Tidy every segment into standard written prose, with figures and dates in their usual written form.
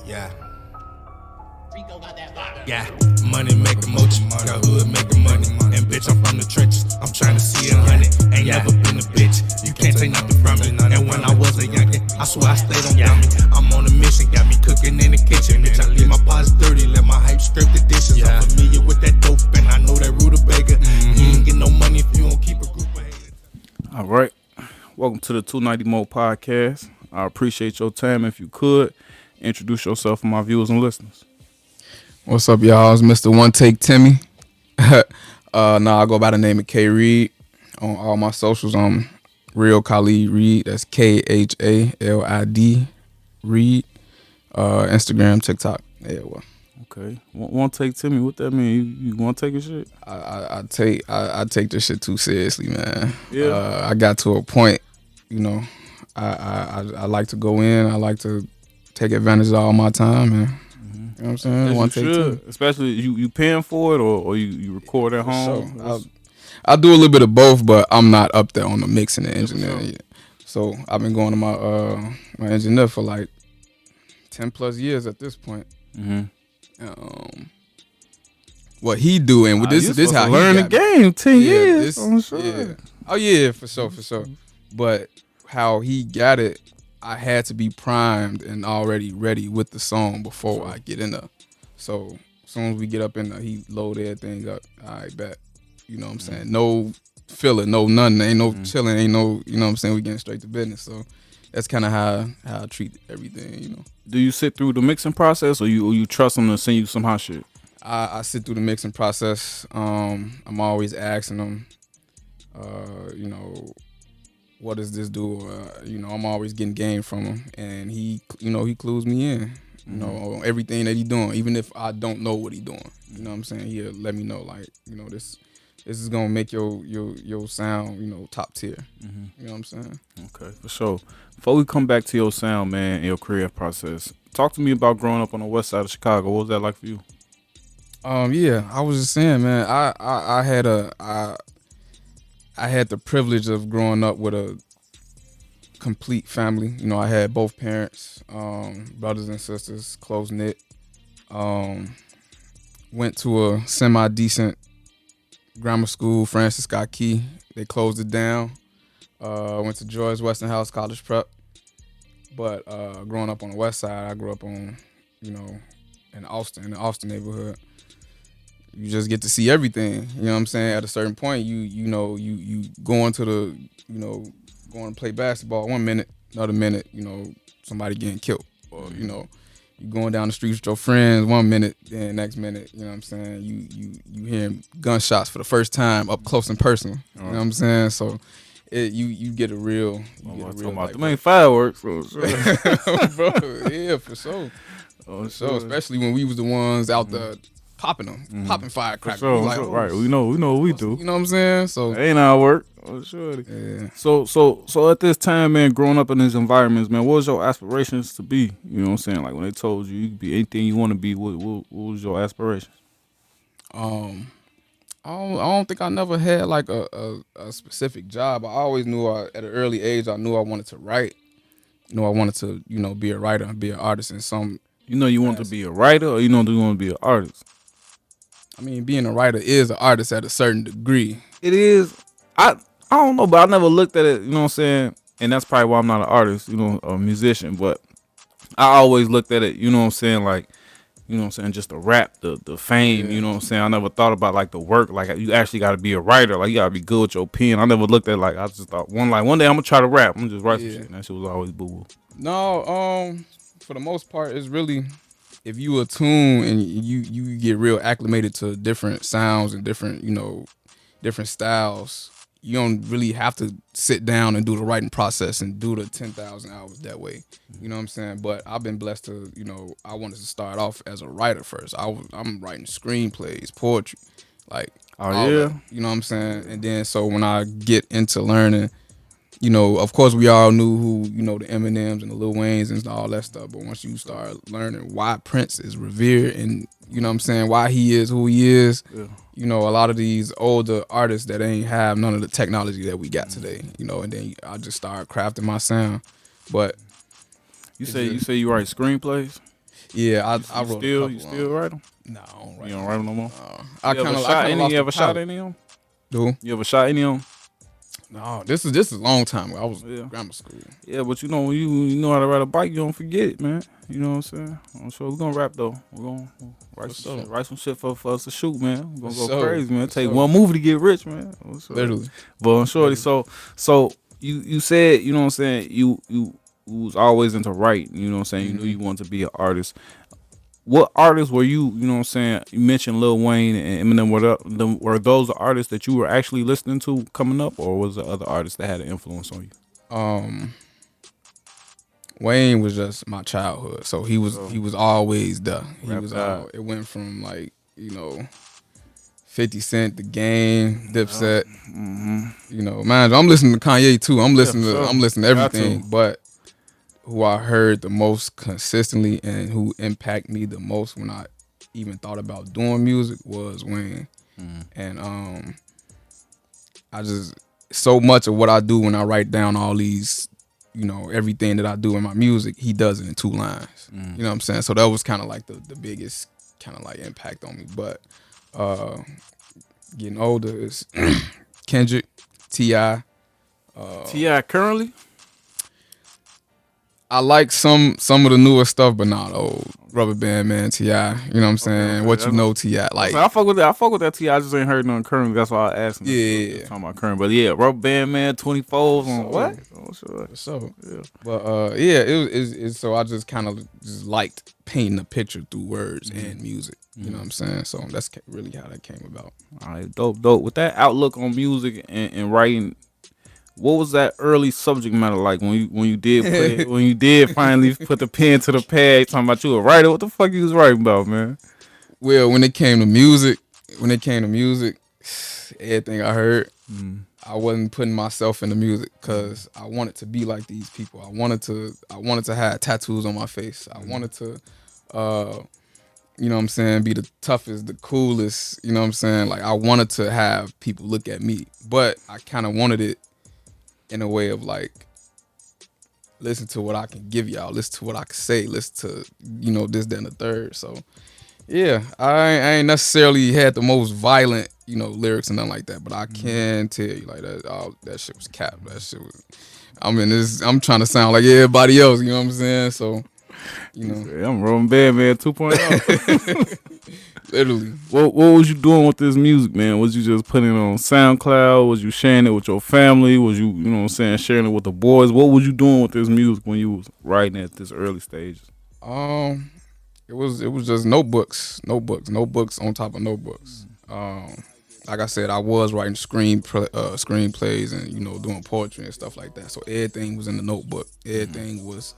Yeah. Rico got that fire. Yeah, money make the motion, got hood make the money. And bitch, I'm from the trenches, I'm trying to see 100. Ain't never been a bitch, you can't take nothing from me. And when I was a youngin', I swear I stayed on dummy. I'm on a mission, got me cooking in the kitchen. Bitch, I leave my pots dirty, let my hype scrape the dishes. I'm familiar with that dope, and I know that rutabaga. You ain't get no money if you don't keep a group of haters. All right. Welcome to the 290 Mo podcast. I appreciate your time. If you could, introduce yourself for my viewers and listeners. What's up, y'all? It's Mr. One Take Timmy. I go by the name of K Reed on all my socials. I'm Real Khalid Reed. That's KHALID Reed. Instagram, TikTok. Yeah, well. Okay. One take Timmy. What that mean? You want to take a shit? I take this shit too seriously, man. Yeah. I got to a point, you know. I like to go in. I like to take advantage of all my time, man. You know what I'm saying? One take Timmy. Especially you paying for it or you record at home. So I do a little bit of both, but I'm not up there on the mixing and engineering yet. So I've been going to my engineer for like 10 plus years at this point. What he doing with this how he learn the game 10 years. I'm sure. Yeah. Oh yeah, for sure. But how he got it, I had to be primed and already ready with the song before I get in there. So as soon as we get up in there, he load everything up. I bet. You know what I'm saying? No filler, no nothing. Ain't no chilling, ain't no, you know what I'm saying? We getting straight to business. So that's kind of how I treat everything, you know. Do you sit through the mixing process or you trust him to send you some hot shit? I sit through the mixing process. I'm always asking him, you know, what does this do? I'm always getting game from him, and he clues me in, on everything that he doing, even if I don't know what he doing. You know what I'm saying? He'll let me know, like, this is gonna make your sound, top tier. You know what I'm saying? Okay, for sure. Before we come back to your sound, man, and your career process, talk to me about growing up on the west side of Chicago. What was that like for you? Yeah, I was just saying, man, I had the privilege of growing up with a complete family. I had both parents, brothers and sisters, close knit. Went to a semi-decent grammar school, Francis Scott Key. They closed it down. Went to George Westinghouse College Prep. But growing up on the west side, I grew up on, in the Austin neighborhood. You just get to see everything. You know what I'm saying? At a certain point, you going to going to play basketball one minute, another minute, somebody getting killed. Or, you going down the street with your friends one minute, then next minute, you know what I'm saying? You hearing gunshots for the first time up close and personal. You know what I'm saying? So you get a real them ain't fireworks, bro. Bro, yeah, for sure. For sure. Especially when we was the ones out there popping firecrackers. Sure, like, right. We know what we do. You know what I'm saying? So that ain't our work. Oh, sure. Yeah. So at this time, man, growing up in these environments, man, what was your aspirations to be? You know what I'm saying? Like when they told you could be anything you want to be, what was your aspirations? I don't think I never had like a specific job. I always knew at an early age I knew I wanted to write. I wanted to, be a writer and be an artist in some. You want to be a writer, or you want to be an artist? I mean, being a writer is an artist at a certain degree. It is. I don't know, but I never looked at it, you know what I'm saying? And that's probably why I'm not an artist, a musician. But I always looked at it, you know what I'm saying, like, just the rap, the fame, you know what I'm saying? I never thought about, like, the work. Like, you actually got to be a writer. Like, you got to be good with your pen. I never looked at it like, I just thought, one day I'm going to try to rap. I'm going to just write some shit. And that shit was always boo-boo. No, for the most part, it's really, if you attune and you get real acclimated to different sounds and different, different styles, you don't really have to sit down and do the writing process and do the 10,000 hours that way. You know what I'm saying? But I've been blessed to, I wanted to start off as a writer first. I'm writing screenplays, poetry, like, all yeah. That, you know what I'm saying? And then so when I get into learning, of course we all knew who, the Eminems and the Lil Waynes and all that stuff. But once you start learning why Prince is revered and, you know what I'm saying, why he is who he is, a lot of these older artists that ain't have none of the technology that we got today, and then I just started crafting my sound. But you say you write screenplays? Yeah, I wrote a couple. You still write them? No, I don't write You don't write them no more. I You ever kind of shot any? lost You the ever shot palette. any of them? Dude, You ever shot any of them? no, this is a long time ago. I was Yeah. grammar school. Yeah, but you know when you know how to ride a bike, you don't forget it, man. You know what I'm saying? I'm sure we're gonna rap though. We're gonna write some shit for us to shoot, man. We're gonna go crazy, man. Take one movie to get rich, man. Literally. But I'm shorty, so you said, you know what I'm saying, you was always into writing, you know what I'm saying? You knew you wanted to be an artist. What artists were you know what I'm saying? You mentioned Lil Wayne and Eminem. Were those the artists that you were actually listening to coming up, or was there other artists that had an influence on you? Wayne was just my childhood, so he was always there. He Rap was God. it went from 50 Cent, The Game, Dipset. You know, man, I'm listening to Kanye too. I'm listening for sure. I'm listening to Got everything, to. but who I heard the most consistently and who impacted me the most when I even thought about doing music was Wayne. And I just, so much of what I do when I write down all these, everything that I do in my music, he does it in 2 lines. You know what I'm saying? So that was kind of like the biggest kind of like impact on me. But getting older is Kendrick, T.I. T.I. currently? I like some of the newer stuff, but not old. Rubber Band Man, T.I. You know what I'm saying? okay. What you know, T.I. Like, I fuck with that. I fuck with that T.I. I just ain't heard none currently. That's why I asked him. Yeah. Talking about current. But yeah, Rubber Band Man, 24s on what? Oh, sure. so. Yeah. But yeah, it's so I just kind of just liked painting a picture through words and music. You know what I'm saying? So that's really how that came about. All right, dope. With that outlook on music and writing, what was that early subject matter like when you did finally put the pen to the pad? Talking about you a writer, what the fuck you was writing about, man? Well, when it came to music, everything I heard, I wasn't putting myself in the music because I wanted to be like these people. I wanted to have tattoos on my face. I wanted to, you know what I'm saying, be the toughest, the coolest. You know what I'm saying? Like I wanted to have people look at me, but I kind of wanted it in a way of like, listen to what I can give y'all, listen to what I can say, listen to, this, that, and the third. So, yeah, I ain't necessarily had the most violent, lyrics and nothing like that, but I can tell you like that shit was cap. That shit was, I'm trying to sound like everybody else, you know what I'm saying? So, I'm Rubber Band Man 2.0. Literally. What was you doing with this music, man? Was you just putting it on SoundCloud? Was you sharing it with your family? Was you, know what I'm saying, sharing it with the boys? What was you doing with this music when you was writing at this early stage? It was just notebooks on top of notebooks. Like I said, I was writing screenplays and doing poetry and stuff like that. So everything was in the notebook. Everything was,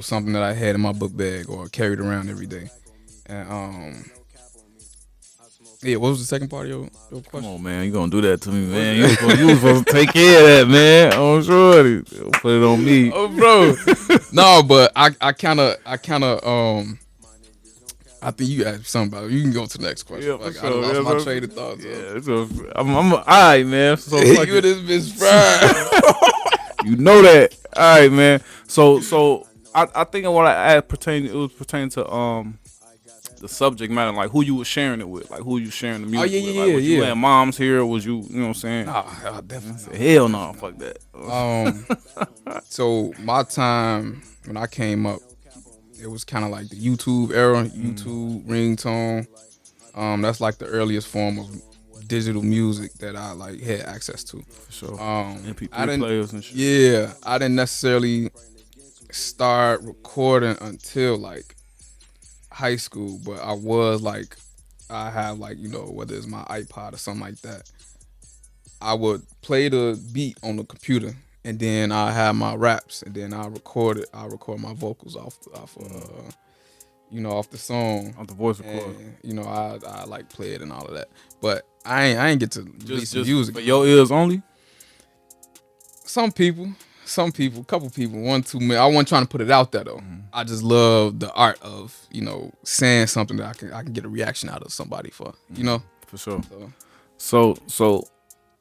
something that I had in my book bag or carried around every day. And yeah, what was the second part of your question? Come on, man, you gonna do that to me, man? You was supposed to take care of that, man. Oh, sure, put it on me. Oh, bro. No, but I kind of I think you asked something about it. You can go to the next question. Yeah, Like, for I sure. lost Yeah, my train of thought. Yeah, so I'm all right, man. So You fuck it. this bitch fried. You know that. All right, man. So I think what I asked pertaining to the subject matter, like who you was sharing it with, like who you sharing the music with. Like, was you had moms here, or was you, know what I'm saying? Nah, definitely. Hell no, fuck that. So my time when I came up, it was kind of like the YouTube era, YouTube ringtone. That's like the earliest form of digital music that I like had access to. For sure. MP3 players and shit. Yeah, I didn't necessarily start recording until like high school, but I was like, I have like, whether it's my iPod or something like that, I would play the beat on the computer and then I have my raps and then I record my vocals off the song. Off the voice recorder. And, I like play it and all of that. But I ain't get to release the music. For your ears only? Some people, couple people, 1, 2 million. I wasn't trying to put it out there though. I just love the art of, saying something that I can get a reaction out of somebody for, For sure. So So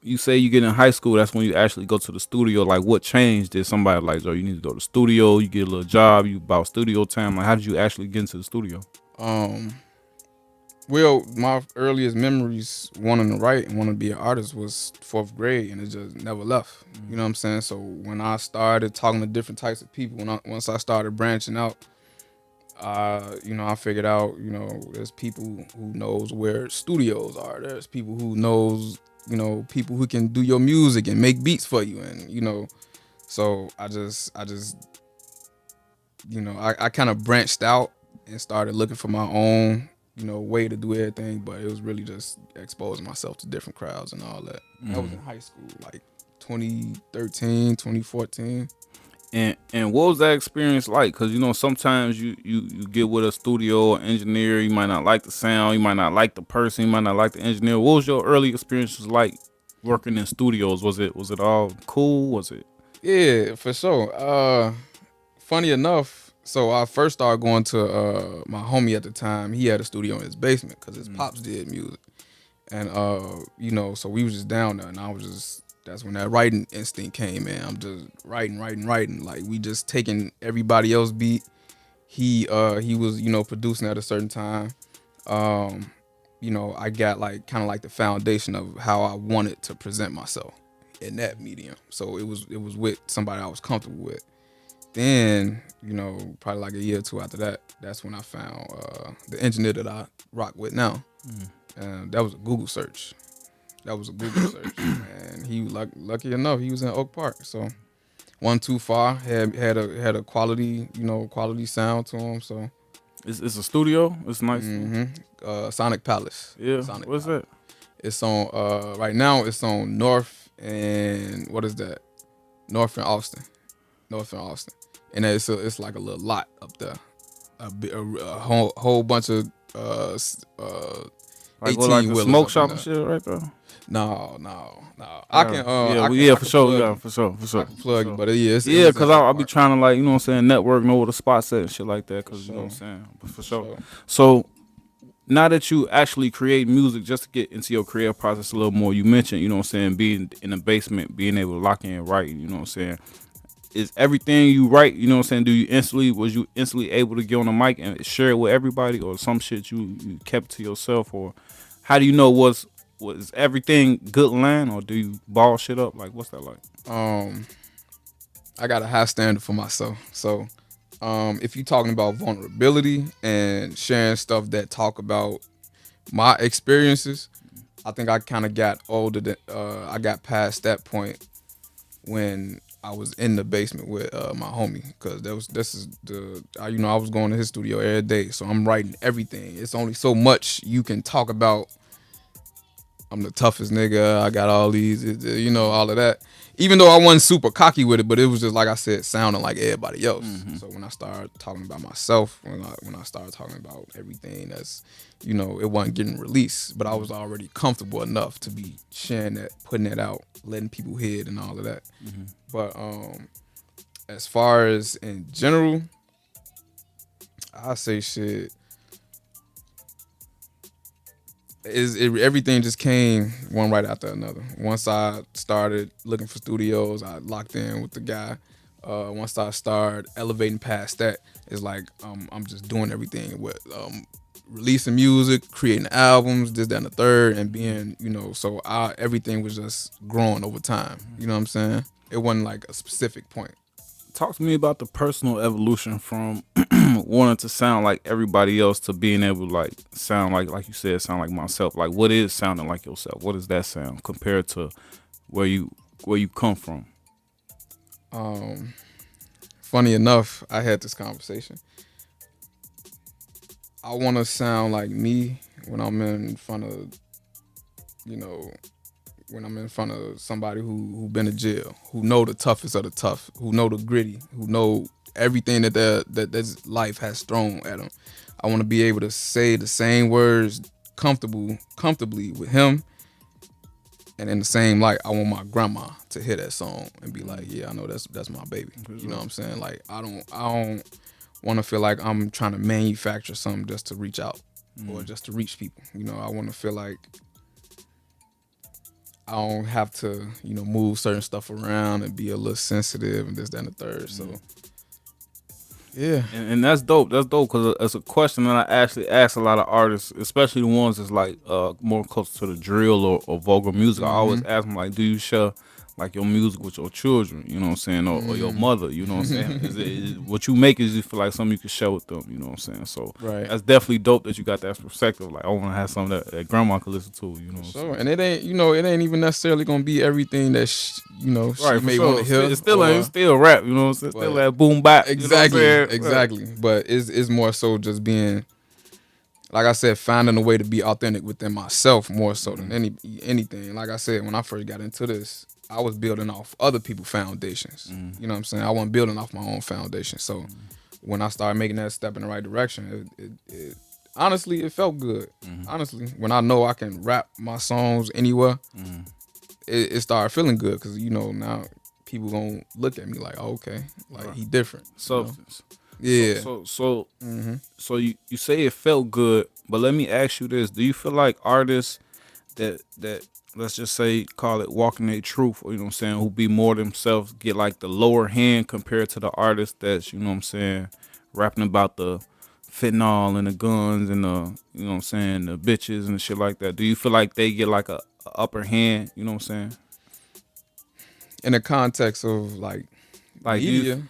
you say you get in high school, that's when you actually go to the studio. Like, what changed? Did somebody like, oh, you need to go to the studio? You get a little job. You about studio time. Like, how did you actually get into the studio? Well, my earliest memories wanting to write and wanting to be an artist was 4th grade, and it just never left. You know what I'm saying? So when I started talking to different types of people, once I started branching out, I figured out, there's people who knows where studios are. There's people who knows, people who can do your music and make beats for you, and so I kind of branched out and started looking for my own way to do everything, but it was really just exposing myself to different crowds and all that. That was in high school, like 2013, 2014. And what was that experience like? Because sometimes you get with a studio or engineer, you might not like the sound, you might not like the person, you might not like the engineer. What was your early experiences like working in studios? Was it all cool? Was it? Yeah, for sure. Funny enough, so I first started going to my homie at the time. He had a studio in his basement because his pops did music, and so we was just down there, and that's when that writing instinct came in. I'm just writing. Like, we just taking everybody else's beat. He was producing at a certain time. I got like kind of like the foundation of how I wanted to present myself in that medium. So it was with somebody I was comfortable with. Then, probably like a year or two after that, that's when I found the engineer that I rock with now. And that was a Google search. And he was lucky enough, he was in Oak Park. So wasn't too far. Had a quality, quality sound to him. So It's a studio. It's nice. Sonic Palace. Yeah. Sonic What's Palace. that? It's on right now. It's on North and what is that? North and Austin. And it's like a little lot up there. A whole bunch of Like 18 like the wheelers smoke up shop in and there. shit right there. No. I can. For sure. Yeah, for sure. I can plug it, but yeah, Because I'll be trying to, like, network, know where the spot's at and shit like that. Because you know what I'm saying. But for sure. So now that you actually create music, just to get into your creative process a little more, you mentioned, being in the basement, being able to lock in and write. You know what I'm saying. Is everything you write, was you instantly able to get on the mic and share it with everybody, or some shit you kept to yourself, or how do you know was everything good line, or do you ball shit up? Like, what's that like? I got a high standard for myself. So if you're talking about vulnerability and sharing stuff that talk about my experiences, I think I kind of got older I got past that point when I was in the basement with my homie, because I was going to his studio every day, so I'm writing everything. It's only so much you can talk about. I'm the toughest nigga. I got all these, all of that. Even though I wasn't super cocky with it, but it was just, like I said, sounding like everybody else. So when I started talking about myself, when I started talking about everything that's, it wasn't getting released, but I was already comfortable enough to be sharing that, putting it out, letting people hear it and all of that. But as far as in general, I say shit. Everything just came one right after another. Once I started looking for studios, I locked in with the guy. Once I started elevating past that, it's like I'm just doing everything with releasing music, creating albums, this, that, and the third, and being, so everything was just growing over time. You know what I'm saying? It wasn't like a specific point. Talk to me about the personal evolution from wanting to sound like everybody else to being able to, like, sound like you said, sound like myself. Like, what is sounding like yourself? What does that sound compared to where you come from? Funny enough, I had this conversation. I want to sound like me when I'm in front of, when I'm in front of somebody who been to jail, who know the toughest of the tough, who know the gritty, who know everything that this life has thrown at them. I want to be able to say the same words comfortably with him, and in the same light, I want my grandma to hear that song and be like, yeah, I know that's my baby. You know what I'm saying? Like, I don't want to feel like I'm trying to manufacture something just to reach out or just to reach people. I want to feel like I don't have to, move certain stuff around and be a little sensitive and this, that, and the third. So, yeah. And that's dope. That's dope because it's a question that I actually ask a lot of artists, especially the ones that's like more close to the drill or vulgar music. I always ask them like, do you share like your music with your children? You know what I'm saying, or your mother? You know what I'm saying? Is what you make is you feel like something you can share with them? You know what I'm saying? So that's definitely dope that you got that perspective. Like I want to have something that grandma could listen to. You know. Sure. And it ain't even necessarily gonna be everything that she may want to hear. It's still rap. You know what I'm saying? Still that boom bap. Exactly. You know Exactly. But it's more so just being, like I said, finding a way to be authentic within myself more so than anything. Like I said, when I first got into this, I was building off other people's foundations. You know what I'm saying? I wasn't building off my own foundation. So when I started making that step in the right direction, it honestly, it felt good. Honestly, when I know I can rap my songs anywhere, it started feeling good because, now people gonna look at me like, oh, okay, like he different. Substance. Yeah. So you say it felt good, but let me ask you this: do you feel like artists that let's just say call it walking their truth, or who be more themselves, get like the lower hand compared to the artists that's rapping about the fentanyl and the guns and the the bitches and shit like that? Do you feel like they get like a upper hand? You know what I'm saying? In the context of like media.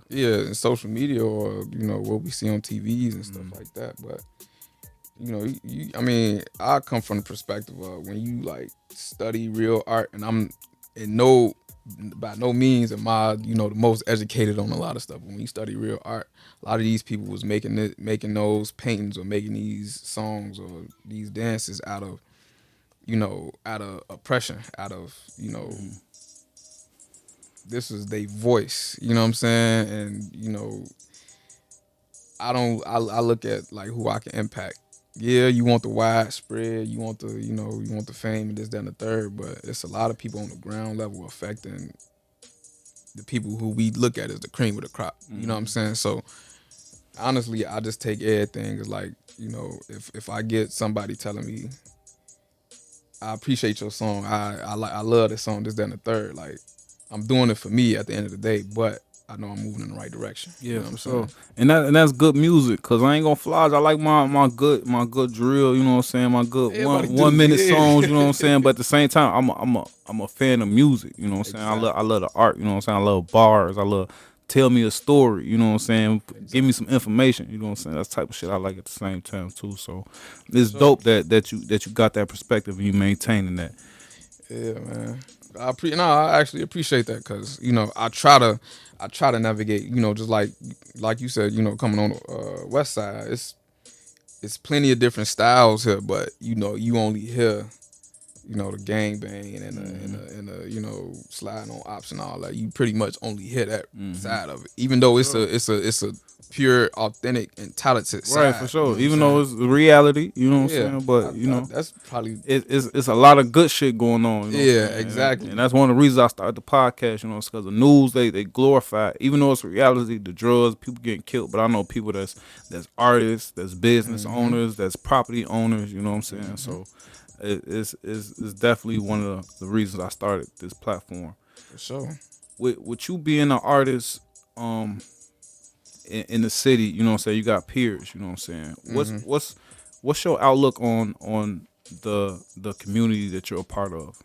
Yeah, and social media or, what we see on TVs and stuff like that. But, I come from the perspective of when you like study real art, and I'm by no means am I, the most educated on a lot of stuff. When you study real art, a lot of these people was making those paintings or making these songs or these dances out of oppression, out of, this is their voice, you know what I'm saying? And, I look at like who I can impact. Yeah, you want the widespread, you want the, you want the fame and this, that, and the third, but it's a lot of people on the ground level affecting the people who we look at as the cream of the crop. You know what I'm saying? So honestly, I just take everything as like, if I get somebody telling me, I appreciate your song, I love this song, this, that, and the third, like, I'm doing it for me at the end of the day, but I know I'm moving in the right direction. Yeah, you know for sure. And that's good music, cause I ain't gonna fly. I like my good drill. You know what I'm saying? My good 1 minute songs. You know what I'm saying? But at the same time, I'm a fan of music. You know what I'm saying? Exactly. I love the art. You know what I'm saying? I love bars. I love tell me a story. You know what I'm saying? Give me some information. You know what I'm saying? That's the type of shit I like at the same time too. So it's dope that you got that perspective and you maintaining that. Yeah, man. I actually appreciate that because I try to navigate. Just like you said, coming on the West Side, it's plenty of different styles here, but you only hear the gang bang and the sliding on ops and all that. You pretty much only hear that side of it, even though it's a pure, authentic, and talented side. Right, for sure. Even though it's the reality, you know what I'm saying? But that's probably it's a lot of good shit going on. You know exactly. And that's one of the reasons I started the podcast. It's because the news they glorify, even though it's reality, the drugs, people getting killed. But I know people that's artists, that's business owners, that's property owners. You know what I'm saying? So it's definitely one of the reasons I started this platform. For sure. With you being an artist, in the city, you know what I'm saying, you got peers, you know what I'm saying. What's your outlook on the community that you're a part of?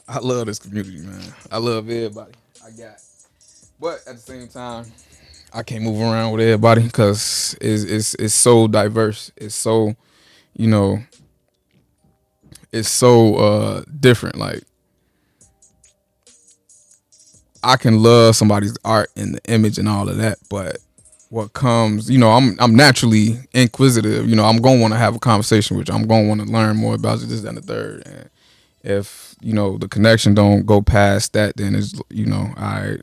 I love this community, man. I love everybody but at the same time, I can't move around with everybody because it's so diverse. It's so, it's so different. Like, I can love somebody's art and the image and all of that, but what comes, I'm naturally inquisitive. I'm gonna want to have a conversation with you. I'm gonna want to learn more about you, this, that, and the third. And if the connection don't go past that, then it's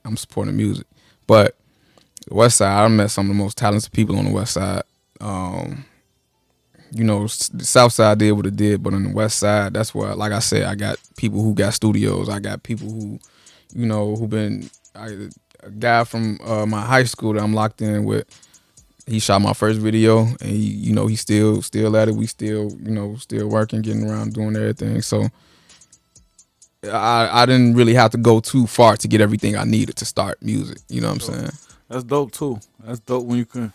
I'm supporting music. But the West Side, I met some of the most talented people on the West Side. The South Side did what it did, but on the West Side, that's where, like I said, I got people who got studios. I got people who who been a guy from my high school that I'm locked in with he shot my first video, and he's still at it. We still still working, getting around, doing everything. So I didn't really have to go too far to get everything I needed to start music. You know what I'm saying? That's dope too. That's dope when you can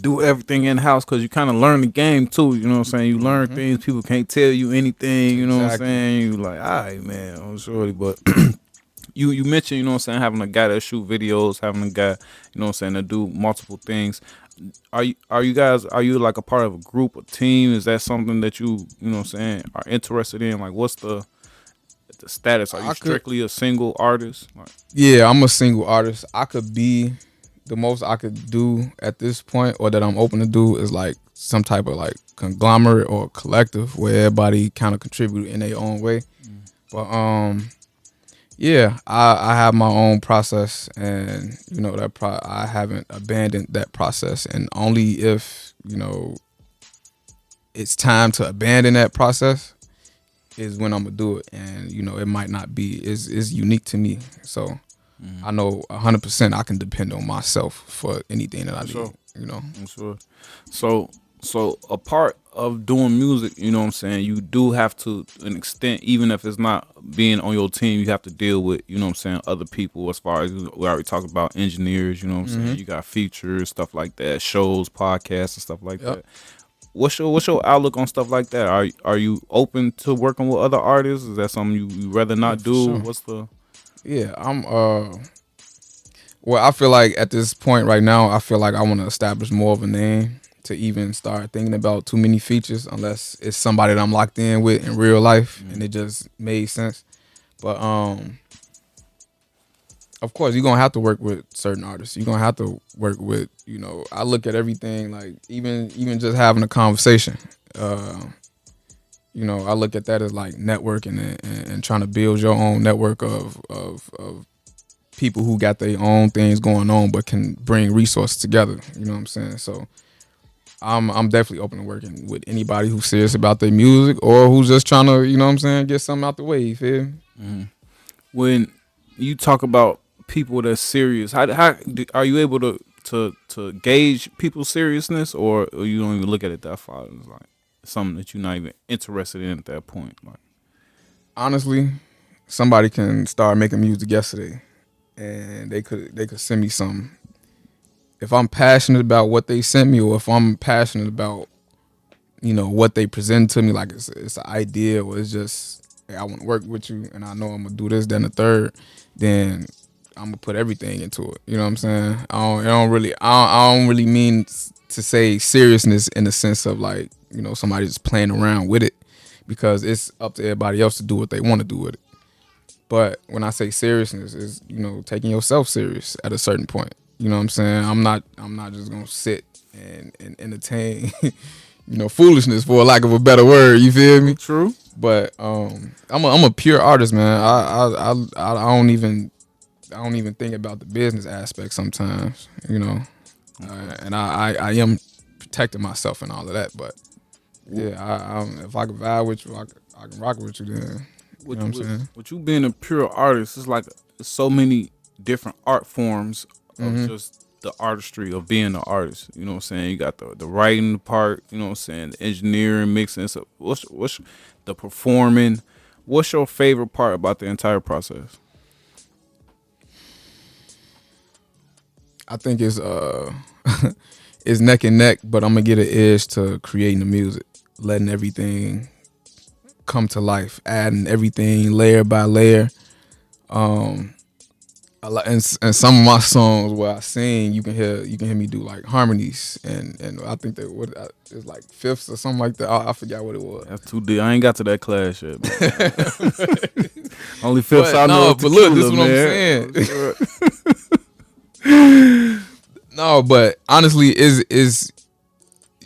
do everything in house, because you kind of learn the game too. You know what I'm saying? You learn things people can't tell you anything. You know what I'm saying? You like, all right, man, I'm sorry, but you mentioned, you know what I'm saying, having a guy that shoot videos, having a guy, you know what I'm saying, that do multiple things. Are you guys like a part of a group, a team? Is that something that you know what I'm saying, are interested in? Like, what's the status? Are you strictly a single artist? Like, yeah, I'm a single artist. The most I could do at this point, or that I'm open to do, is like some type of like conglomerate or collective where everybody kind of contribute in their own way. But yeah, I have my own process, and I haven't abandoned that process, and only if it's time to abandon that process is when I'm gonna do it, and it might not be is unique to me, so. I know 100% I can depend on myself for anything that I need. I'm sure. So a part of doing music, you know what I'm saying, you do have to an extent, even if it's not being on your team, you have to deal with, you know what I'm saying, other people, as far as we already talked about engineers, you know what I'm saying, you got features, stuff like that, shows, podcasts and stuff like that. What's your outlook on stuff like that? Are you open to working with other artists? Is that something you rather not do? Sure. What's the... Yeah, well, I feel like at this point right now, I feel like I want to establish more of a name to even start thinking about too many features, unless it's somebody that I'm locked in with in real life and it just made sense. But of course, you're gonna have to work with certain artists. You're gonna have to work with, I look at everything like even just having a conversation. I look at that as like networking and trying to build your own network of people who got their own things going on but can bring resources together. You know what I'm saying? So I'm definitely open to working with anybody who's serious about their music or who's just trying to, get something out the way. You feel me? When you talk about people that's serious, how are you able to gauge people's seriousness, or you don't even look at it that far? It's like something that you're not even interested in at that point. Like, honestly, somebody can start making music yesterday, and they could send me something. If I'm passionate about what they sent me, or if I'm passionate about what they present to me, like it's an idea, or it's just, hey, I want to work with you, and I know I'm gonna do this, then the third, then I'm gonna put everything into it. You know what I'm saying? I don't really mean to say seriousness in the sense of like, somebody just playing around with it, because it's up to everybody else to do what they want to do with it. But when I say seriousness, is taking yourself serious at a certain point. You know what I'm saying? I'm not just gonna sit and entertain foolishness, for lack of a better word. You feel me? True. But I'm a pure artist, man. I don't even think about the business aspect sometimes. And I am protecting myself and all of that, but. Yeah, if I can vibe with you, I can rock with you then. You know what I'm saying? With you being a pure artist, it's like so many different art forms of just the artistry of being an artist. You know what I'm saying? You got the writing part, you know what I'm saying, the engineering, mixing. So what's the performing? What's your favorite part about the entire process? I think it's it's neck and neck, but I'm gonna get an edge to creating the music, letting everything come to life, adding everything layer by layer. And some of my songs where I sing, you can hear me do like harmonies, and I think that it's like fifths or something like that. I forgot what it was. That's too deep. I ain't got to that class yet. Only fifths I know. But look, this is what I'm saying. No, but honestly, is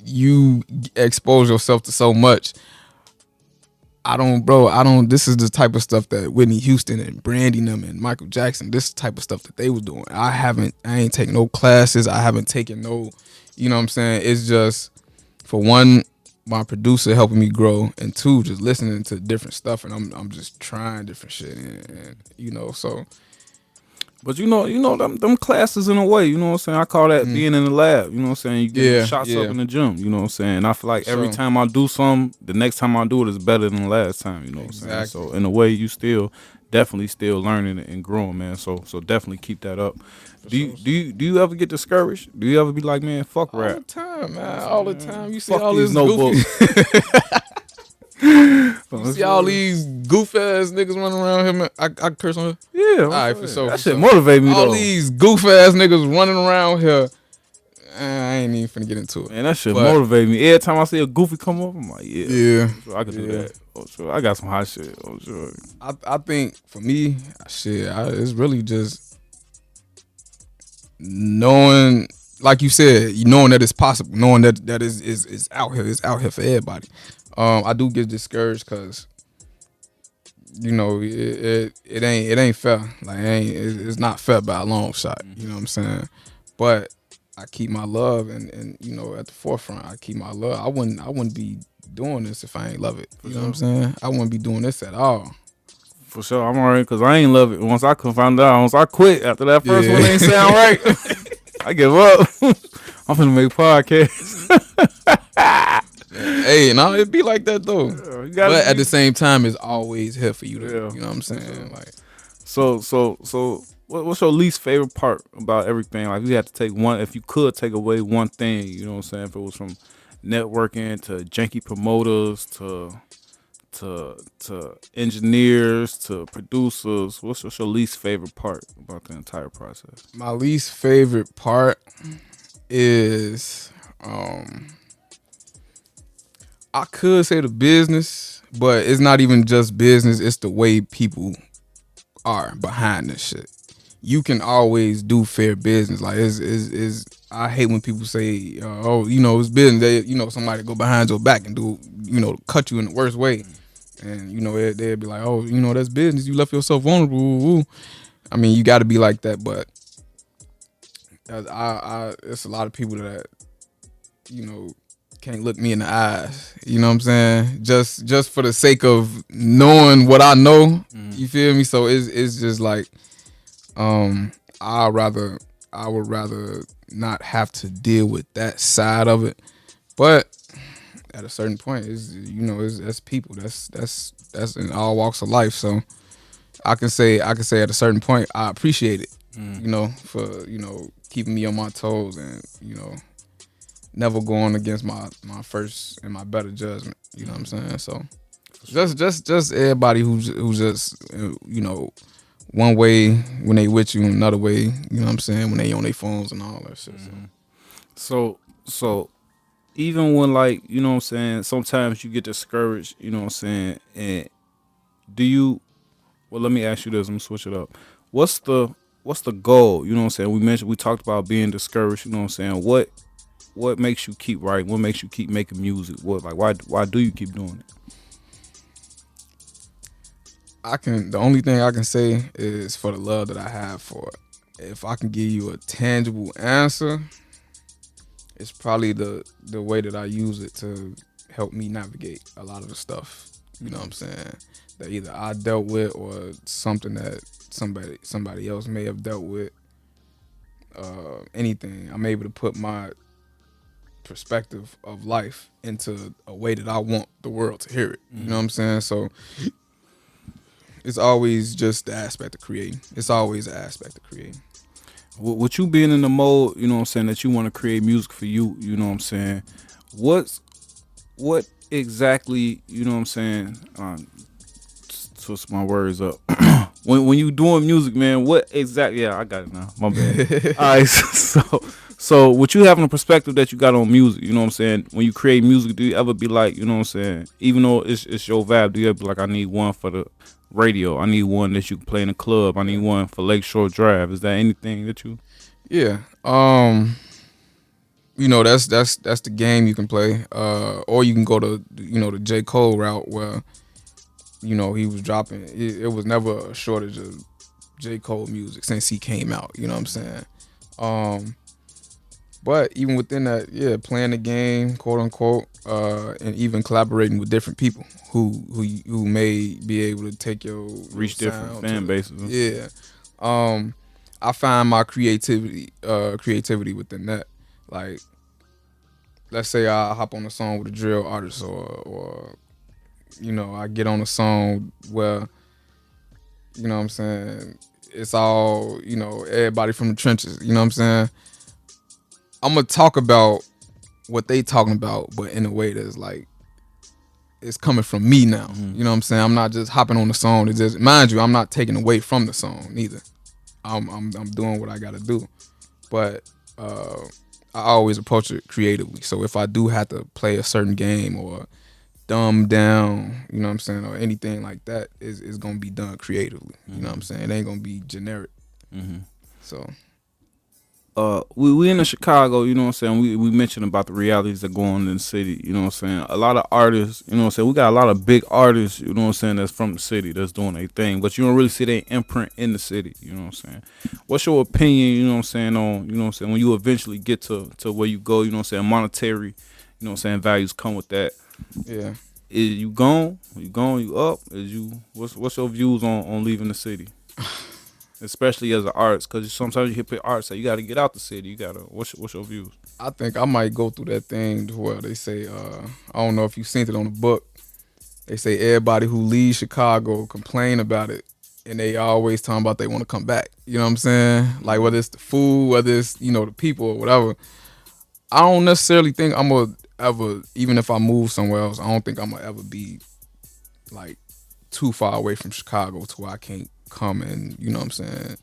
you expose yourself to so much. I don't. This is the type of stuff that Whitney Houston and Brandy them and Michael Jackson. This type of stuff that they was doing. I ain't taking no classes. I haven't taken no. You know what I'm saying? It's just, for one, my producer helping me grow, and two, just listening to different stuff, and I'm just trying different shit, and so. But them classes in a way, you know what I'm saying? I call that being in the lab, you know what I'm saying? You get shots up in the gym, you know what I'm saying? And I feel like every time I do something, the next time I do it is better than the last time, you know what I'm saying? So in a way, you definitely still learning and growing, man. So definitely keep that up. Do you ever get discouraged? Do you ever be like, man, fuck rap? All the time, man. All the time. You see Fuck all these this notebooks. You see all these goof ass niggas running around here, man. I curse on her. Yeah. All right, for sure. That shit motivate me, all though. these goof ass niggas running around here. I ain't even finna get into it. Man, that shit motivate me. Every time I see a goofy come up, I'm like, yeah, sure I can do that. Oh, sure. I got some hot shit. Oh, sure. I think for me, it's really just knowing, like you said, knowing that it's possible, knowing that is out here. It's out here for everybody. I do get discouraged because it ain't fair. Like it's not fair by a long shot. You know what I'm saying? But I keep my love and at the forefront. I keep my love. I wouldn't be doing this if I ain't love it. You know what I'm saying? I wouldn't be doing this at all. For sure, I'm alright because I ain't love it. Once I found out, once I quit after that first one ain't sound right, I give up. I'm finna make podcasts. Hey, no, it be like that though. But at the same time, it's always here for you to, you know what I'm saying? Like, so what's your least favorite part about everything? Like, you had to take one, if you could take away one thing, you know what I'm saying? If it was from networking to janky promoters to engineers to producers, what's your least favorite part about the entire process? My least favorite part is I could say the business, but it's not even just business, it's the way people are behind this shit. You can always do fair business. Like is I hate when people say, it's business. They, somebody go behind your back and do, cut you in the worst way. And, they'd be like, oh, that's business. You left yourself vulnerable. Ooh. I mean, you got to be like that. But it's a lot of people that, can't look me in the eyes. You know what I'm saying? Just for the sake of knowing what I know. You feel me? So it's just like, I would rather not have to deal with that side of it. But at a certain point, that's people. That's in all walks of life. So I can say at a certain point, I appreciate it. For keeping me on my toes and never going against my first and my better judgment. You know what I'm saying? So just everybody who's just one way when they with you, another way, you know what I'm saying, when they on their phones and all that shit. So even when, like, you know what I'm saying, sometimes you get discouraged, you know what I'm saying, and let me ask you this, let me switch it up. What's the goal? You know what I'm saying? We talked about being discouraged, you know what I'm saying? What makes you keep writing? What makes you keep making music? Why do you keep doing it? The only thing I can say is for the love that I have for it. If I can give you a tangible answer, it's probably the way that I use it to help me navigate a lot of the stuff, you know what I'm saying, that either I dealt with or something that somebody else may have dealt with. Anything. I'm able to put my perspective of life into a way that I want the world to hear it. You know what I'm saying? So it's always just the aspect of creating. It's always an aspect of creating. With you being in the mode, you know what I'm saying, that you want to create music for you, you know what I'm saying, what exactly, you know what I'm saying, twist my words up. when you doing music, man, what exactly, I got it now, my bad. All right, so with you having a perspective that you got on music, you know what I'm saying, when you create music, do you ever be like, you know what I'm saying, even though it's your vibe, do you ever be like, I need one for the radio, I need one that you can play in the club, I need one for Lakeshore Drive? Is that anything that you? Yeah, that's the game you can play, or you can go to the J. Cole route where he was dropping. It was never a shortage of J. Cole music since he came out. You know what I'm saying? But even within that, playing the game, quote unquote, and even collaborating with different people who may be able to take your reach different fan bases. Yeah. I find my creativity within that. Like, let's say I hop on a song with a drill artist, or I get on a song where, what I'm saying, it's all, everybody from the trenches, you know what I'm saying? I'm gonna talk about what they talking about, but in a way that's like, it's coming from me now. You know what I'm saying? I'm not just hopping on the song. It's just, mind you, I'm not taking away from the song neither. I'm doing what I gotta do. But I always approach it creatively. So if I do have to play a certain game or dumb down, you know what I'm saying, or anything like that, is gonna be done creatively. You know what I'm saying? It ain't gonna be generic. So we in the Chicago, you know what I'm saying, we mentioned about the realities that go on in the city, you know what I'm saying. A lot of artists, you know what I'm saying, we got a lot of big artists, you know what I'm saying, that's from the city, that's doing their thing, but you don't really see their imprint in the city, you know what I'm saying. What's your opinion, you know what I'm saying, on, you know what I'm saying, when you eventually get to where you go, you know what I'm saying, monetary, you know what I'm saying, values come with that. yeah. Is you gone? You up? What's your views on leaving the city? Especially as an artist, because sometimes you hear artists say you got to get out the city. You gotta. What's your views? I think I might go through that thing where they say, I don't know if you've seen it on the book. They say everybody who leaves Chicago complain about it, and they always talking about they want to come back. You know what I'm saying? Like, whether it's the food, whether it's, the people or whatever. I don't necessarily think I'm gonna ever, even if I move somewhere else, I don't think I'm gonna ever be like too far away from Chicago to where I can't come and, you know what I'm saying,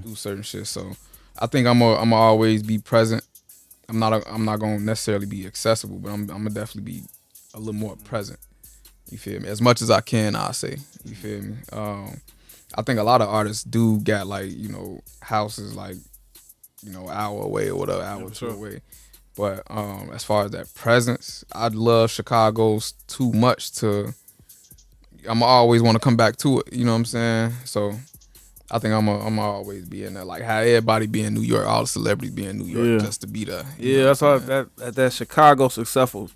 do certain shit. So I think I'm gonna always be present. I'm not gonna necessarily be accessible, but I'm gonna definitely be a little more present. You feel me? As much as I can, I say. You feel me? I think a lot of artists do got, like, houses like, an hour away or whatever, hour or two away. But as far as that presence, I love Chicago too much to. I'm always want to come back to it. You know what I'm saying? So I think I'm always be in there. Like how everybody be in New York, all the celebrities be in New York just to be there. Yeah, that's all that Chicago successful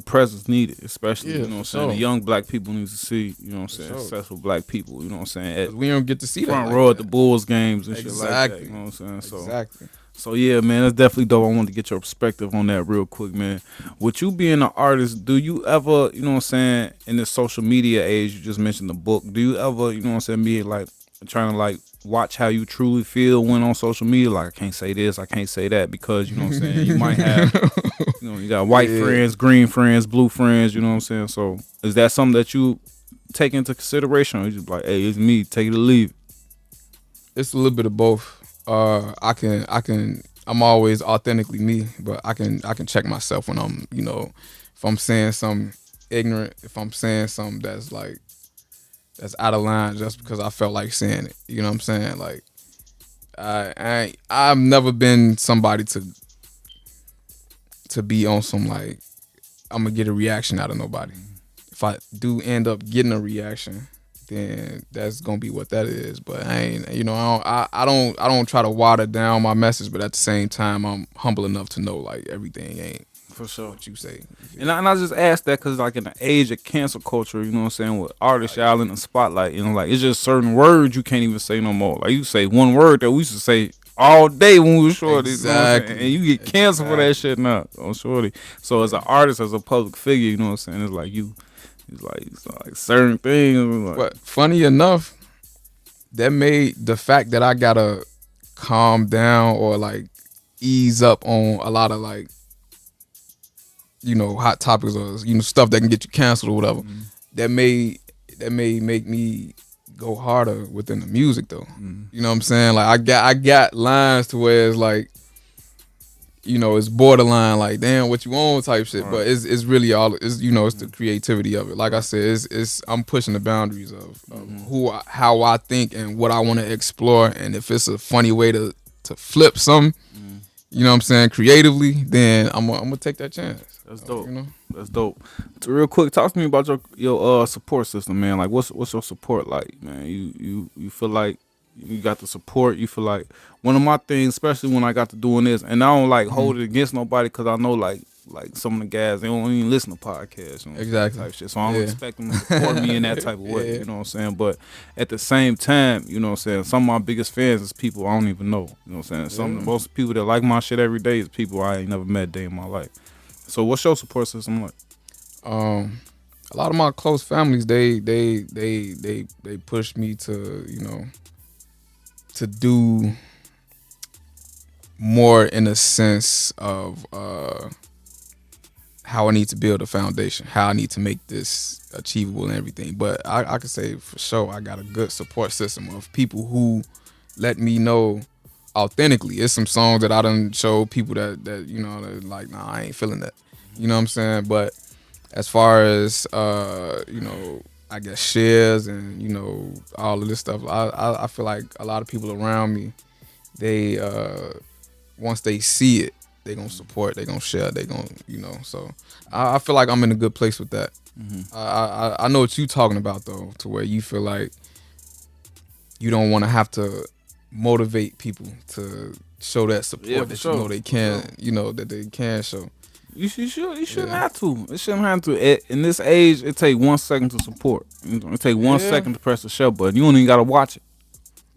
presence needed, especially, you know what I'm saying. The young black people need to see, you know what I'm saying, successful black people, you know what I'm saying. We don't get to see that front row at the Bulls games and shit like that. You know what I'm saying? Exactly. So yeah, man, that's definitely dope. I wanted to get your perspective on that real quick, man. With you being an artist, do you ever, you know what I'm saying, in this social media age, you just mentioned the book, do you ever, you know what I'm saying, be like trying to like watch how you truly feel when on social media? Like, I can't say this, I can't say that, because, you know what I'm saying, you might have, you got white friends, green friends, blue friends, you know what I'm saying? So is that something that you take into consideration, or you just like, hey, it's me, take it or leave it? It's a little bit of both. I'm always authentically me, but I can check myself when I'm, if I'm saying something ignorant, if I'm saying something that's like, that's out of line just because I felt like saying it. You know what I'm saying? Like, I've never been somebody to be on some like, I'm gonna get a reaction out of nobody. If I do end up getting a reaction, then that's gonna be what that is. But I ain't, I don't try to water down my message, but at the same time, I'm humble enough to know like everything ain't for sure what you say. And I just asked that because like in the age of cancel culture, you know what I'm saying, with artists y'all in the spotlight, like it's just certain words you can't even say no more. Like you say one word that we used to say all day when we were shorty, exactly. And you get canceled for that shit now on shorty. So as an artist, as a public figure, you know what I'm saying, it's like you. It's like certain things. Like, but funny enough, that made the fact that I gotta calm down or like ease up on a lot of like, hot topics or stuff that can get you canceled or whatever. That may make me go harder within the music though. You know what I'm saying? Like I got lines to where it's like, it's borderline like, damn, what you want type shit. Right. But it's really all, it's the creativity of it. Like I said, it's I'm pushing the boundaries of how I think and what I want to explore. And if it's a funny way to flip something, you know what I'm saying, creatively, then I'm gonna take that chance. That's dope. That's dope. So real quick, talk to me about your support system, man. Like what's your support like, man? You feel like you got the support. You feel like one of my things, especially when I got to doing this, and I don't like hold it against nobody, because I know like like some of the guys, they don't even listen to podcasts. You know, Exactly. type shit. So I don't Yeah. expect them to support me in that type of way. Yeah. You know what I'm saying? But at the same time, you know what I'm saying, some of my biggest fans is people I don't even know. You know what I'm saying? Some of the most people that like my shit every day is people I ain't never met a day in my life. So what's your support system like? A lot of my close families, they push me to, you know, to do more in a sense of how I need to build a foundation, how I need to make this achievable and everything. But I can say for sure I got a good support system of people who let me know authentically. It's some songs that I done show people that you know, that like, nah, I ain't feeling that. You know what I'm saying? But as far as you know, I guess shares and, you know, all of this stuff, I feel like a lot of people around me, they once they see it, they gonna support, they gonna share, they gonna, you know. So I feel like I'm in a good place with that. I know what you talking about though, to where you feel like you don't want to have to motivate people to show that support Yeah, for that sure. you know they can, you know, that they can show. You shouldn't Yeah. have to. It shouldn't have to. In this age, it take 1 second to support. It take 1 Yeah. second to press the share button. You don't even gotta watch it.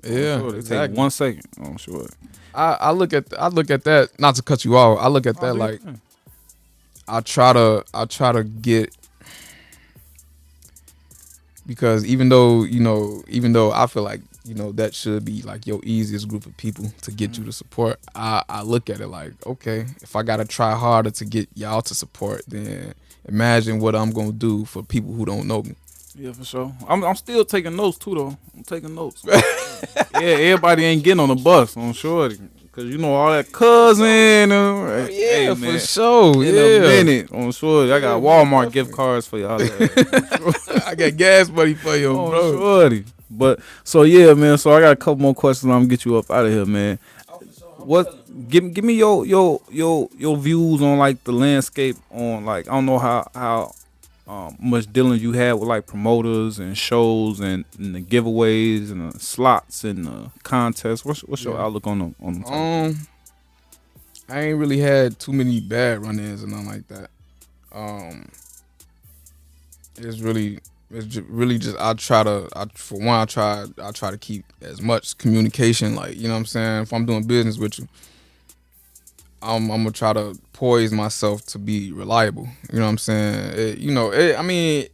Yeah, Sure, it take exactly. 1 second. I'm sure. I look at that, not to cut you off. I look at that like I try to get, because even though I feel like, you know, that should be like your easiest group of people to get you to support, I look at it like, okay, if I gotta try harder to get y'all to support, then imagine what I'm gonna do for people who don't know me. Yeah, for sure. I'm still taking notes too, though. I'm taking notes. Yeah, everybody ain't getting on the bus on shorty, cause you know all that cousin. Hey, man, for sure. in a minute on shorty. I got Walmart gift cards for y'all. I got gas money for you, on bro. shorty. But so yeah, man. So I got a couple more questions. I'm gonna get you up out of here, man. What? Give me your views on like the landscape on like, I don't know how much dealing you had with like promoters and shows and the giveaways and the slots and the contests. What's your outlook on them? I ain't really had too many bad run-ins or nothing like that. It's really just I try to keep as much communication, like, you know what I'm saying. If I'm doing business with you, I'm gonna try to poise myself to be reliable. You know what I'm saying? I mean,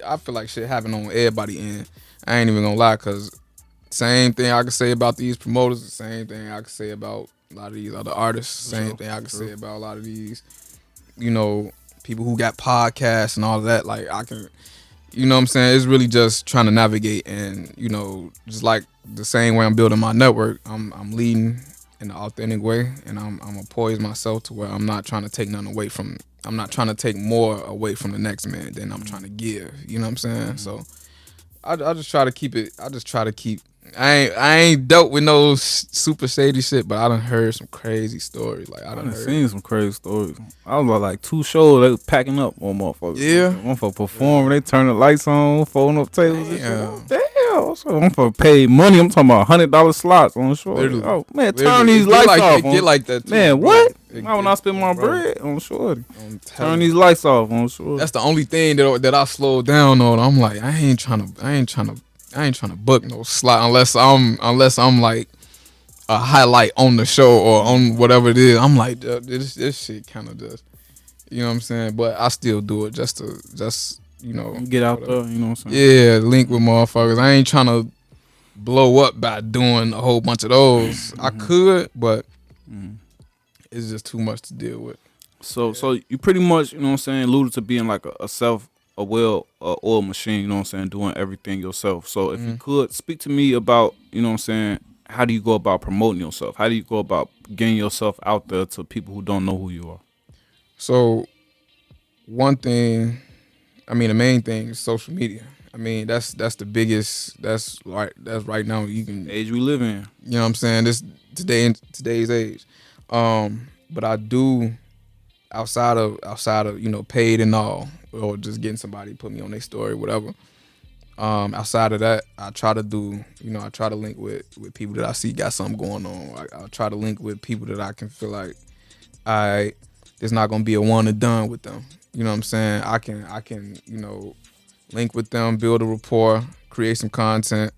I feel like shit happen on everybody end. I ain't even gonna lie, cause same thing I can say about these promoters, the same thing I can say about a lot of these other artists, same thing I can say about a lot of these, you know, people who got podcasts and all of that. Like, I can, you know what I'm saying? It's really just trying to navigate, and, you know, just like the same way I'm building my network, I'm leading in an authentic way, and I'm gonna poise myself to where I'm not trying to take nothing away from, I'm not trying to take more away from the next man than I'm trying to give. You know what I'm saying? So I just try to keep it. I ain't dealt with no super shady shit, but I done heard some crazy stories. Like, I I done done heard. seen some crazy stories. I was like 2 shows, they was packing up on motherfuckers. Yeah. Motherfucker performing, they turn the lights on, folding up tables and shit. Damn. Damn. So I'm for paid money. I'm talking about $100 slots on the shore. Literally. Oh man, turn Literally. these It get lights like, off. It get like that too, man, bro. what? It Not when get- I spend my bro. bread on shorty. I'm telling Turn you. these lights off on shore. That's the only thing that I slowed down on. I'm like, I ain't trying to book no slot unless I'm like a highlight on the show or on whatever it is. I'm like, this shit kind of just, you know what I'm saying? But I still do it just you know, Get out whatever. there, you know what I'm saying? Yeah, link with motherfuckers. I ain't trying to blow up by doing a whole bunch of those. I could, but it's just too much to deal with. So you pretty much, you know what I'm saying, alluded to being like a self-aware oil machine, you know what I'm saying, doing everything yourself. So if you could speak to me about, you know what I'm saying, how do you go about promoting yourself? How do you go about getting yourself out there to people who don't know who you are? So one thing, I mean, the main thing is social media. I mean, that's the biggest. That's right now you can. The age we live in. You know what I'm saying? This in today's age. But I do outside of you know, paid and all, or just getting somebody to put me on their story, whatever. Outside of that, I try to do, you know, I try to link with people that I see got something going on. I try to link with people that I can feel like, there's not gonna be a one and done with them. You know what I'm saying? I can link with them, build a rapport, create some content.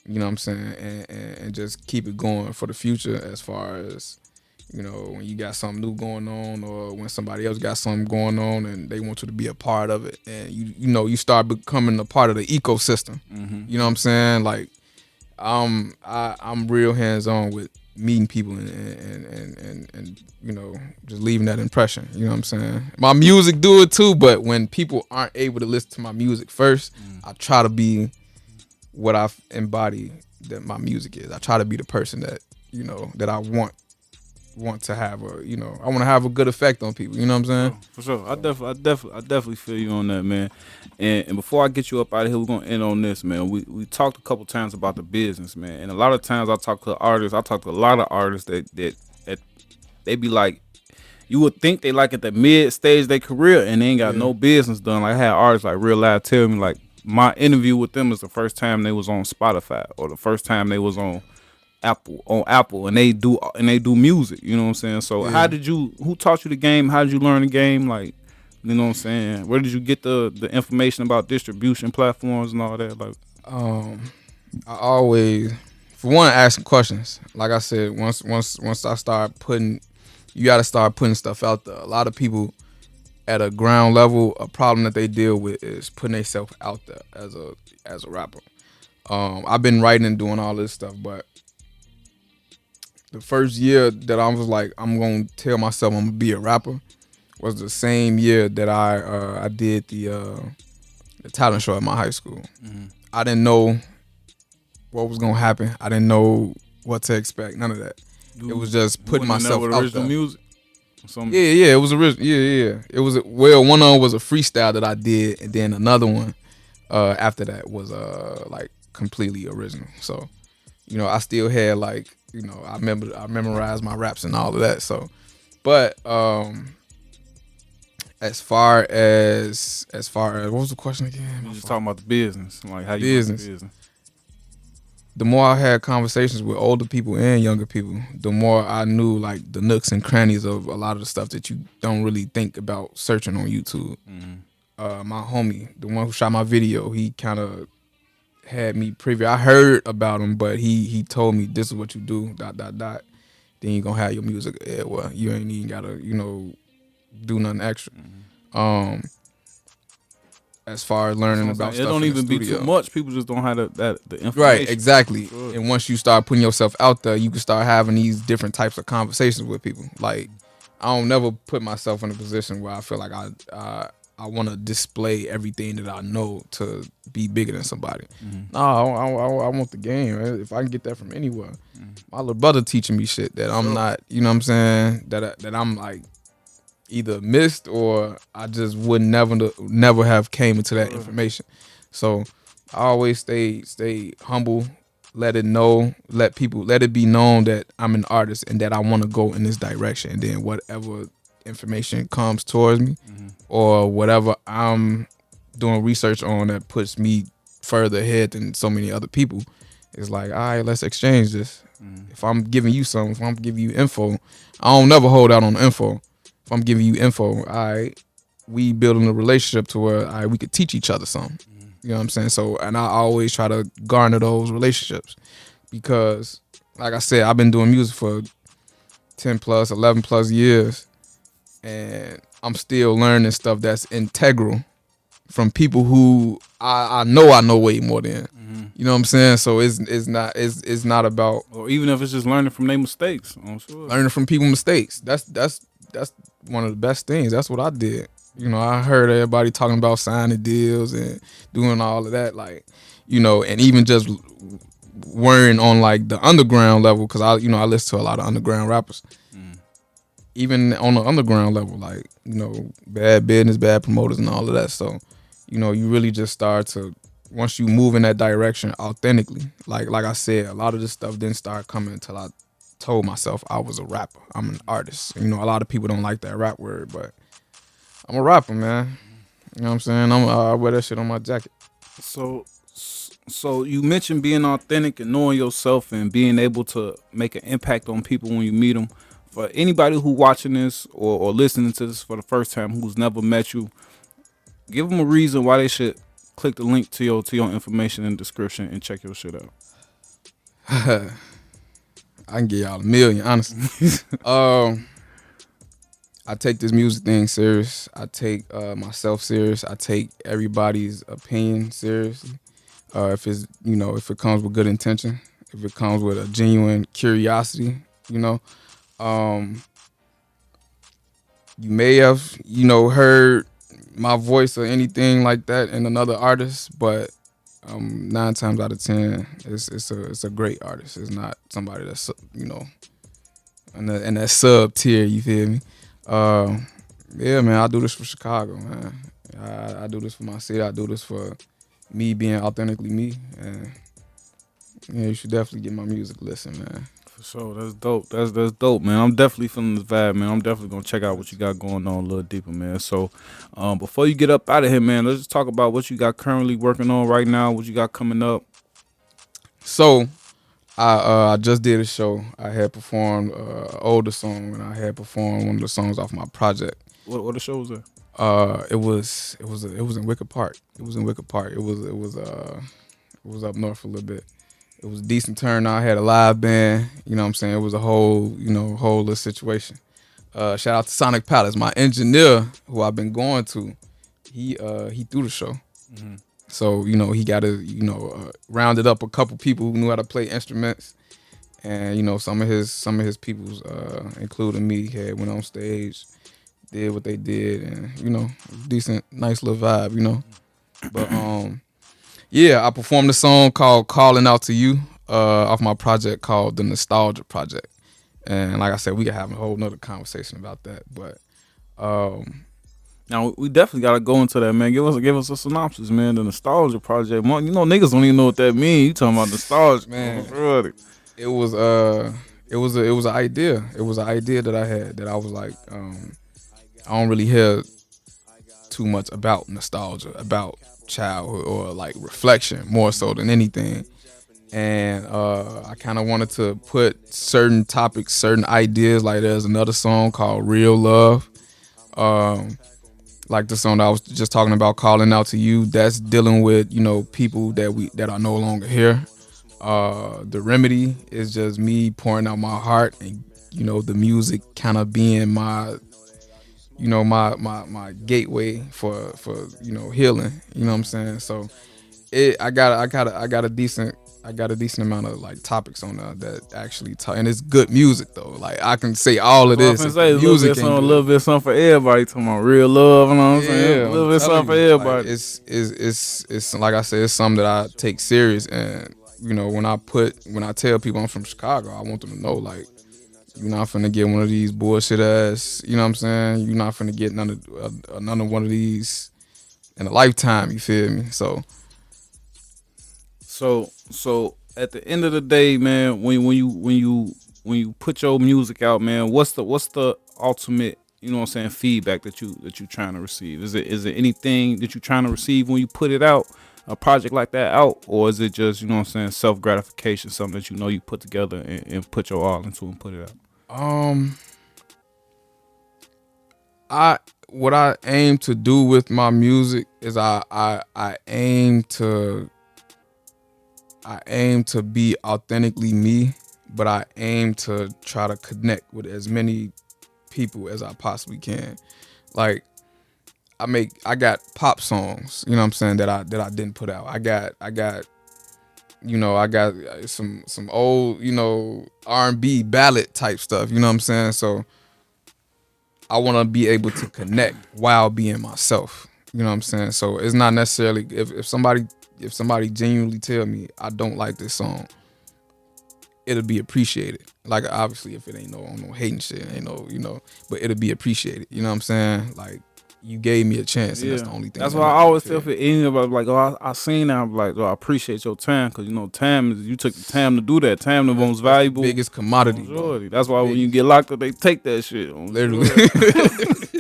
You know what I'm saying, and just keep it going for the future as far as, when you got something new going on or when somebody else got something going on and they want you to be a part of it. And you start becoming a part of the ecosystem. Mm-hmm. You know what I'm saying? Like I'm real hands-on with meeting people and just leaving that impression. You know what I'm saying? My music do it too, but when people aren't able to listen to my music first, I try to be what I embody that my music is. I try to be the person that that I want to have I want to have a good effect on people. You know what I'm saying? For sure. I definitely feel you on that, man. And before I get you up out of here, we're gonna end on this, man. We talked a couple times about the business, man. And a lot of times I talk to a lot of artists that they be like, you would think they like at the mid stage of their career and they ain't got no business done. Like I had artists like Real Live tell me like my interview with them is the first time they was on Spotify or the first time they was on Apple and they do music, you know what I'm saying? So who taught you the game? How did you learn the game? Like, you know what I'm saying? Where did you get the information about distribution platforms and all that? Like, I always, for one, asking questions. Like I said, once I start you got to start putting stuff out there. A lot of people at a ground level, a problem that they deal with is putting themselves out there as a rapper. I've been writing and doing all this stuff, but the first year that I was like, I'm gonna tell myself I'm gonna be a rapper, was the same year that I did the talent show at my high school. Mm-hmm. I didn't know what was gonna happen. I didn't know what to expect. None of that. It was just putting myself out original there. Music. Yeah, it was original. Yeah. It was one of them was a freestyle that I did, and then another one after that was like completely original. So, I still had like, I memorized my raps and all of that. So, but as far as what was the question again? You just talking about the business, like how you run the business. The more I had conversations with older people and younger people, the more I knew like the nooks and crannies of a lot of the stuff that you don't really think about searching on YouTube. Mm-hmm. My homie, the one who shot my video, he kind of had me preview. I heard about him, but he told me this is what you do. ... Then you gonna have your music. Yeah, well, you ain't even gotta do nothing extra. Mm-hmm. As far as learning about stuff, it don't even be too much. People just don't have the information. Right, exactly. Sure. And once you start putting yourself out there, you can start having these different types of conversations with people. Like, I don't never put myself in a position where I feel like I want to display everything that I know to be bigger than somebody. Mm-hmm. No, I want the game. If I can get that from anywhere. Mm-hmm. My little brother teaching me shit that I'm not, you know what I'm saying? That I'm like either missed or I just would never have came into that information. So I always stay humble, let it be known that I'm an artist and that I want to go in this direction. And then whatever information comes towards me or whatever I'm doing research on that puts me further ahead than so many other people, it's like, all right, let's exchange this. If I'm giving you something, if I'm giving you info, I don't never hold out on the info. If I'm giving you info, all right, we building a relationship to where we could teach each other something. You know what I'm saying? So, and I always try to garner those relationships because, like I said, I've been doing music for 10 plus, 11 plus years, and I'm still learning stuff that's integral from people who I know way more than. You know what I'm saying? So it's not about, or even if it's just learning from their mistakes. I'm sure learning from people's mistakes. That's one of the best things. That's what I did. I heard everybody talking about signing deals and doing all of that, like, and even just worrying on like the underground level, because I listen to a lot of underground rappers. Even on the underground level, like, bad business, bad promoters and all of that. So, you really just start to, once you move in that direction authentically, like I said, a lot of this stuff didn't start coming until I told myself I was a rapper. I'm an artist. A lot of people don't like that rap word, but I'm a rapper, man. You know what I'm saying? I wear that shit on my jacket. So you mentioned being authentic and knowing yourself and being able to make an impact on people when you meet them. for anybody who watching this or listening to this for the first time who's never met you, give them a reason why they should click the link to your information in the description and check your shit out. I can give y'all a million, honestly. I take this music thing serious. I take myself serious. I take everybody's opinion seriously. If it comes with good intention, if it comes with a genuine curiosity, you may have, heard my voice or anything like that in another artist, but 9 times out of 10, it's a great artist. It's not somebody that's in that sub tier. You feel me? Yeah, man. I do this for Chicago, man. I do this for my city. I do this for me being authentically me, and yeah, you should definitely get my music listen, man. For sure, that's dope. That's dope, man. I'm definitely feeling this vibe, man. I'm definitely gonna check out what you got going on a little deeper, man. So, before you get up out of here, man, let's just talk about what you got currently working on right now. What you got coming up. So, I just did a show. I had performed an older song, and I had performed one of the songs off my project. What the show was that? It was in Wicker Park. It was in Wicker Park. It was up north a little bit. It was a decent turnout. I had a live band. You know what I'm saying? It was a whole little situation. Shout out to Sonic Palace. My engineer, who I've been going to, he threw the show. Mm-hmm. So, he got to, rounded up a couple people who knew how to play instruments. And, some of his peoples, including me, went on stage, did what they did, and, decent, nice little vibe, But, yeah, I performed a song called Calling Out to You off my project called The Nostalgia Project. And like I said, we could have a whole nother conversation about that. But now we definitely gotta go into that, man. Give us a synopsis, man. The Nostalgia Project. Niggas don't even know what that means. You talking about nostalgia, man? It was an idea. It was an idea that I had that I was like, I don't really hear too much about nostalgia, about childhood or like reflection more so than anything. And I kind of wanted to put certain topics, certain ideas. Like there's another song called Real Love. Like the song that I was just talking about, Calling Out to You, that's dealing with, people that are no longer here. The Remedy is just me pouring out my heart and, the music kind of being my, my gateway for healing. You know what I'm saying? So I got a decent amount of like topics on there that actually and it's good music though. Like I can say all of this. A little bit something for everybody. Talking about real love, you know what I'm saying? A little bit something for everybody. Like, it's like I said, it's something that I take serious. And when I tell people I'm from Chicago, I want them to know like you're not finna get one of these bullshit ass. You know what I'm saying? You're not finna get none of one of these in a lifetime. You feel me? So at the end of the day, man, when you put your music out, man, what's the ultimate, feedback that you trying to receive? Is it anything that you trying to receive when you put it out, a project like that out, or is it just, self gratification, something that you put together and put your all into and put it out? What I aim to do with my music is I aim to be authentically me, but I aim to try to connect with as many people as I possibly can. Like I got pop songs, you know what I'm saying, that I didn't put out. I got some old, R&B ballad type stuff, you know what I'm saying? So I want to be able to connect while being myself, you know what I'm saying? So it's not necessarily if somebody genuinely tell me I don't like this song, it'll be appreciated. Like obviously if it ain't no hating shit, ain't no, but it'll be appreciated. You know what I'm saying? Like you gave me a chance, and that's the only thing. That's why I always tell people, anybody like, I seen that, I'm like, I appreciate your time, because time is, you took the time to do that. Time the most valuable, biggest commodity. Bro. That's why when you get locked up, they take that shit. Literally.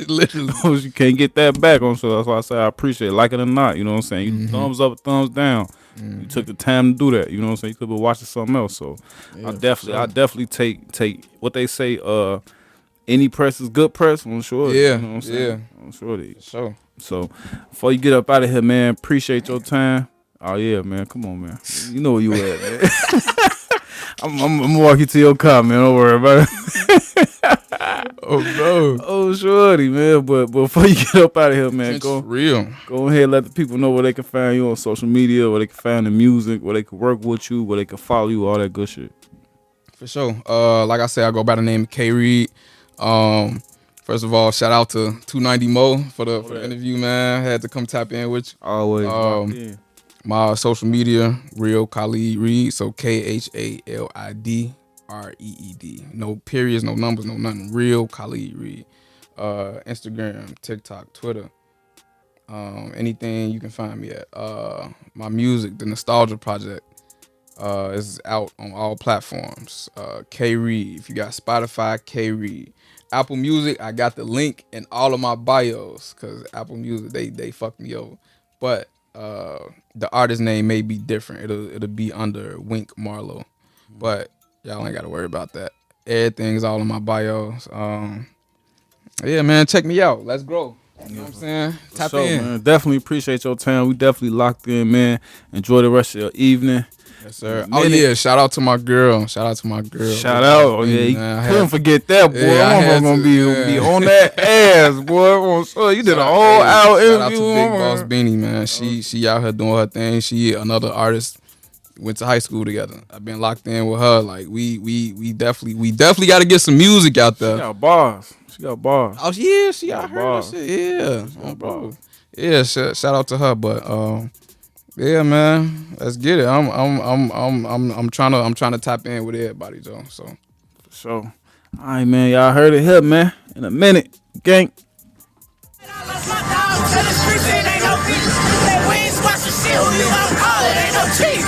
Literally, you can't get that back on. So that's why I say I appreciate it, like it or not. You know what I'm saying? You thumbs up, thumbs down. You took the time to do that. You know what I'm saying? You could be watching something else. So I definitely take what they say. any press is good press. I'm sure. Yeah, You know what I'm saying? yeah. I'm sure they. Sure. So before you get up out of here, man, appreciate your time. Oh yeah, man. Come on, man. You know where you at, man. I'm gonna walk you to your car, man. Don't worry about it. Oh no. Oh, shorty, man. But before you get up out of here, man, It's go real. ahead and let the people know where they can find you on social media, where they can find the music, where they can work with you, where they can follow you, all that good shit. For sure. Like I said, I go by the name of K Reed. First of all, shout out to 290 Mo for the interview, man. Had to come tap in with you. Always. Yeah. My social media, Real Khalid Reed. So KHALID REED. No periods, no numbers, no nothing. Real Khalid Reed. Instagram, TikTok, Twitter. Anything you can find me at. My music, the Nostalgia Project, is out on all platforms. K Reed. If you got Spotify, K Reed. Apple Music, I got the link in all of my bios because Apple Music they fucked me over. But the artist name may be different. It'll be under Wink Marlowe. But y'all ain't gotta worry about that. Everything's all in my bios. Yeah, man, check me out. Let's grow. You know what I'm saying? Tap in. Man. Definitely appreciate your time. We definitely locked in, man. Enjoy the rest of your evening. Yes, sir. Oh yeah, shout out to my girl. Shout out. Oh yeah, you couldn't forget that, boy. I'm gonna be on that ass, boy. So you did a whole hour interview. Shout out to Big Boss Beanie, man. She out here doing her thing. She another artist. Went to high school together. I've been locked in with her. Like we definitely got to get some music out there. She got bars. Oh yeah, she out here. Bars. Yeah, bro. Yeah, shout out to her. But yeah, man, let's get it. I'm trying to tap in with everybody, Joe. So all right, man. Y'all heard it here, man. In a minute, gang. Ain't no cheat.